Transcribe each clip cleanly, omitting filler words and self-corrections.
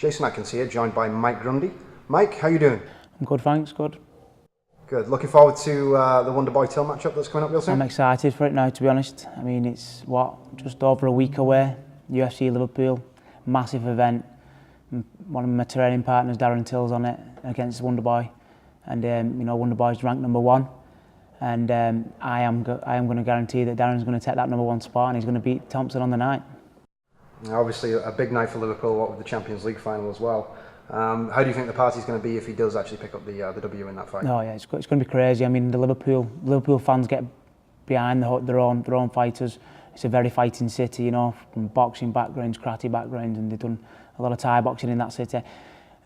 Jason Atkins here, joined by Mike Grundy. Mike, how you doing? I'm good, thanks, good. Good. Looking forward to the Wonderboy Till matchup that's coming up real soon? I'm excited for it now, to be honest. I mean, it's, just over a week away, UFC Liverpool, massive event. One of my training partners, Darren Till's on it, against Wonderboy. And, Wonderboy's ranked #1. And I am going to guarantee that Darren's going to take that #1 spot and he's going to beat Thompson on the night. Obviously a big night for Liverpool, what with the Champions League final as well. How do you think the party's going to be if he does actually pick up the W in that fight? Oh yeah, it's going to be crazy. I mean, the Liverpool fans get behind their own fighters. It's a very fighting city, you know, from boxing backgrounds, karate backgrounds, and they've done a lot of Thai boxing in that city.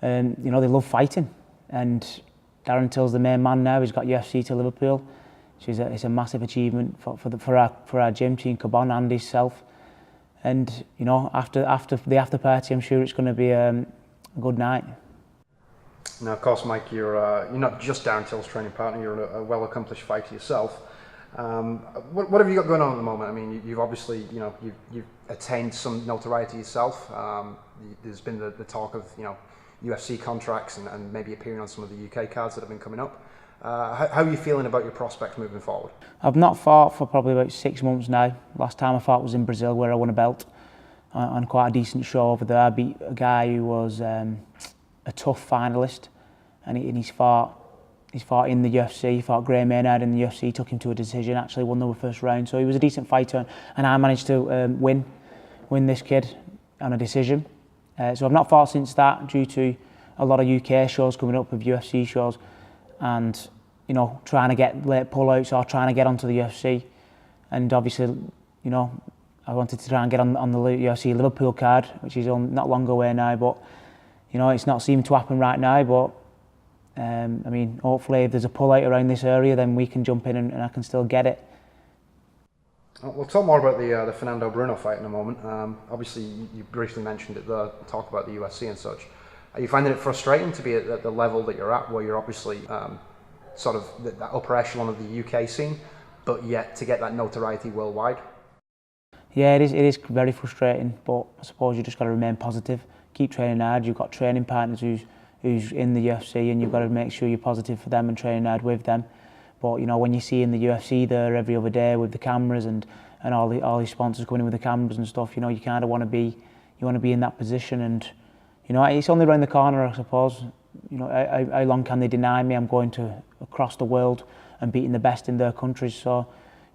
And they love fighting. And Darren Till's the main man now. He's got UFC to Liverpool. So it's a massive achievement for our gym team, Kaobon and himself. And after the after party, I'm sure it's going to be a good night. Now, of course, Mike, you're not just Darren Till's training partner. You're a well-accomplished fighter yourself. What have you got going on at the moment? I mean, you've obviously you've attained some notoriety yourself. There's been the talk of UFC contracts and maybe appearing on some of the UK cards that have been coming up. How are you feeling about your prospects moving forward? I've not fought for probably about 6 months now. Last time I fought was in Brazil, where I won a belt on quite a decent show over there. I beat a guy who was a tough finalist, and he's fought in the UFC. He fought Gray Maynard in the UFC, took him to a decision, actually won the first round. So he was a decent fighter, and I managed to win this kid on a decision. So I've not fought since that, due to a lot of UK shows coming up with UFC shows, and trying to get late pullouts or trying to get onto the UFC. And obviously, I wanted to try and get on the UFC Liverpool card, which is not long away now, but it's not seeming to happen right now. But I mean, hopefully if there's a pullout around this area, then we can jump in and I can still get it. We'll talk more about the Fernando Bruno fight in a moment. Obviously, you briefly mentioned it there, talk about the UFC and such. Are you finding it frustrating to be at the level that you're at, where you're obviously sort of that upper echelon of the UK scene, but yet to get that notoriety worldwide? Yeah, it is very frustrating, but I suppose you just got to remain positive, keep training hard. You've got training partners who's in the UFC, and you've got to make sure you're positive for them and training hard with them. But when you see in the UFC there every other day with the cameras and all these sponsors coming in with the cameras and stuff, you kind of want to be in that position. And it's only around the corner, I suppose. How long can they deny me? I'm going to across the world and beating the best in their countries, so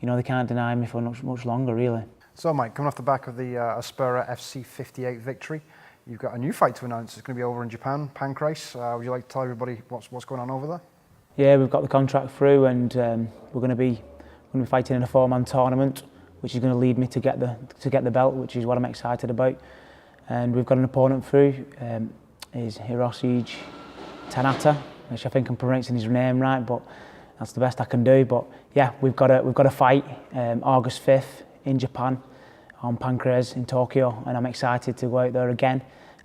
they can't deny me for much longer, really. So Mike, coming off the back of the Aspera FC 58 victory, you've got a new fight to announce. It's going to be over in Japan, Pacrase. Would you like to tell everybody what's going on over there? Yeah, we've got the contract through, and we're going to be fighting in a 4-man tournament, which is going to lead me to get the belt, which is what I'm excited about. And we've got an opponent through, is Hiroshi Tanata, which I think I'm pronouncing his name right, but that's the best I can do. But yeah, we've got a fight August 5th in Japan on Pacrase in Tokyo, and I'm excited to go out there again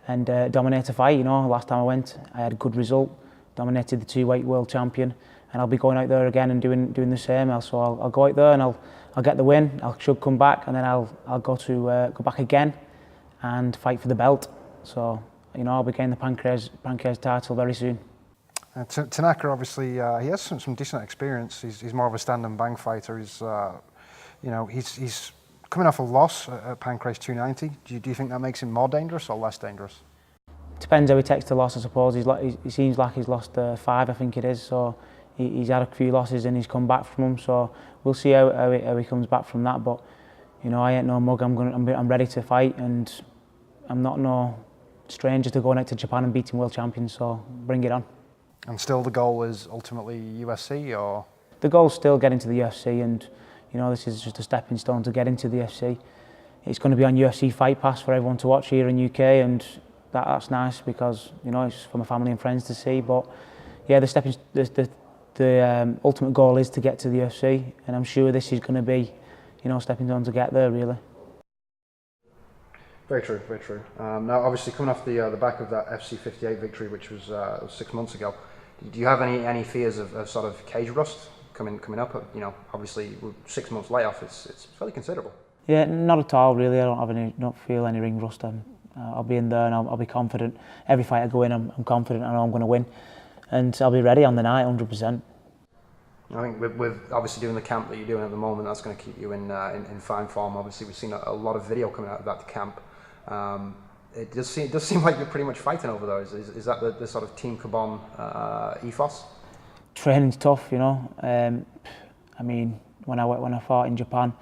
and dominate a fight. Last time I went, I had a good result, dominated the 2-weight world champion, and I'll be going out there again and doing the same. So I'll go out there and I'll get the win. I should come back, and then I'll go back again and fight for the belt. So I'll be getting the Pacrase title very soon. Tanaka, obviously, he has some decent experience. He's more of a stand and bang fighter. He's coming off a loss at Pacrase 290. Do you think that makes him more dangerous or less dangerous? Depends how he takes the loss, I suppose. He seems like he's lost 5, I think it is. So he's had a few losses and he's come back from them. So we'll see how he comes back from that. But I ain't no mug. I'm ready to fight, and I'm not no stranger to going out to Japan and beating world champions. So bring it on. And still, the goal is ultimately UFC, or? The goal's still getting to the UFC, and this is just a stepping stone to get into the UFC. It's going to be on UFC Fight Pass for everyone to watch here in UK, and that's nice because it's for my family and friends to see. But yeah, the ultimate goal is to get to the UFC, and I'm sure this is going to be stepping stone to get there, really. Very true, very true. Now, obviously, coming off the back of that FC 58 victory, which was 6 months ago, do you have any fears of sort of cage rust coming up? Obviously, 6 months layoff, it's fairly considerable. Yeah, not at all, really. I don't feel any ring rust. I'll be in there and I'll be confident. Every fight I go in, I'm confident. I know I'm going to win, and I'll be ready on the night, 100%. I think with obviously doing the camp that you're doing at the moment, that's going to keep you in fine form. Obviously, we've seen a lot of video coming out of that camp. It does seem like you're pretty much fighting over those. Is that the sort of Team Kaobon ethos? Training's tough, you know. I mean, when I fought in Japan,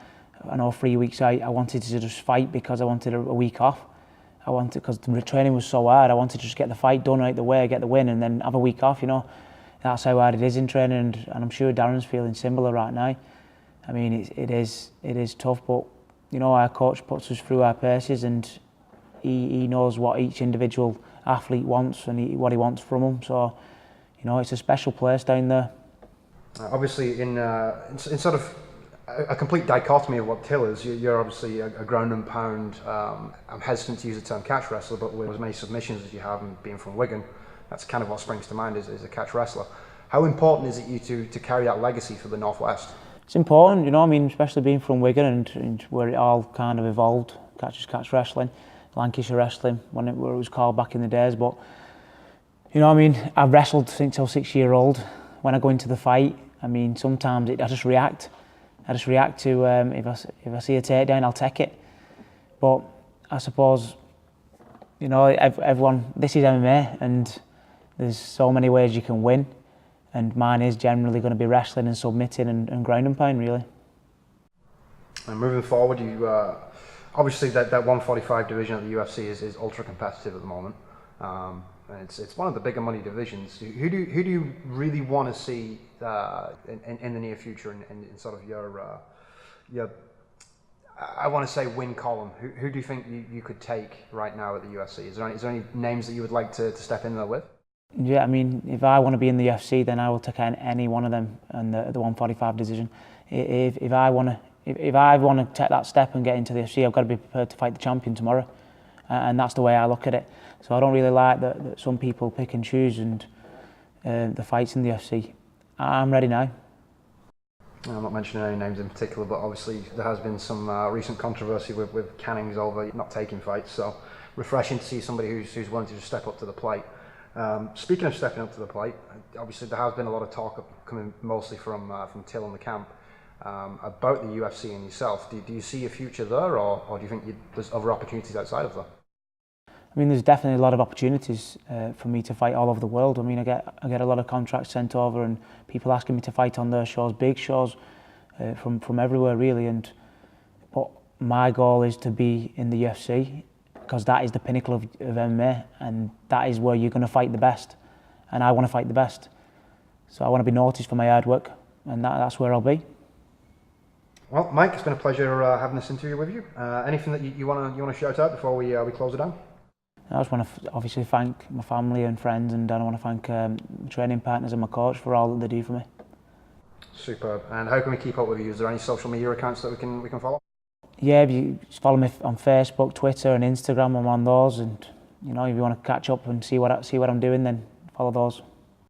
I know 3 weeks I wanted to just fight because I wanted a week off. Because the training was so hard, I wanted to just get the fight done right the way, get the win, and then have a week off, you know. That's how hard it is in training, and I'm sure Darren's feeling similar right now. I mean, it is tough, but you know, our coach puts us through our paces, and he knows what each individual athlete wants and what he wants from them. So, you know, it's a special place down there. Obviously, in sort of a complete dichotomy of what Till is, you're obviously a ground and pound. I'm hesitant to use the term catch wrestler, but with as many submissions as you have, and being from Wigan, that's kind of what springs to mind is a catch wrestler. How important is it to carry that legacy for the Northwest? It's important, you know. I mean, especially being from Wigan and where it all kind of evolved. Catch wrestling, Lancashire wrestling, where it was called back in the days. But you know, I mean, I've wrestled since I was 6 years old. When I go into the fight, I mean, sometimes I just react. I just react to if I see a takedown, I'll take it. But I suppose, you know, everyone. This is MMA, and there's so many ways you can win, and mine is generally going to be wrestling and submitting and ground and pound, really. And moving forward, you obviously that 145 division of the UFC is ultra competitive at the moment. And it's one of the bigger money divisions. Who do you really want to see in the near future in sort of your I want to say win column? Who do you think you could take right now at the UFC? Is there any names that you would like to step in there with? Yeah, I mean, if I want to be in the UFC, then I will take any one of them in the 145 division. If I want to take that step and get into the UFC, I've got to be prepared to fight the champion tomorrow, and that's the way I look at it. So I don't really like that some people pick and choose and the fights in the UFC. I'm ready now. I'm not mentioning any names in particular, but obviously there has been some recent controversy with Canning's over not taking fights. So refreshing to see somebody who's willing to just step up to the plate. Speaking of stepping up to the plate, obviously there has been a lot of talk coming mostly from Till in the camp about the UFC and yourself. Do you see a future there, or do you think there's other opportunities outside of that? I mean, there's definitely a lot of opportunities for me to fight all over the world. I mean, I get a lot of contracts sent over, and people asking me to fight on their shows, big shows from everywhere really. But my goal is to be in the UFC, because that is the pinnacle of MMA, and that is where you're going to fight the best, and I want to fight the best. So I want to be noticed for my hard work, and that's where I'll be. Well, Mike, it's been a pleasure having this interview with you. Anything that you want to shout out before we close it down? I just want to obviously thank my family and friends, and I want to thank training partners and my coach for all that they do for me. Superb. And how can we keep up with you? Is there any social media accounts that we can follow? Yeah, if you just follow me on Facebook, Twitter, and Instagram, I'm on those. And you know, if you want to catch up and see what I'm doing, then follow those.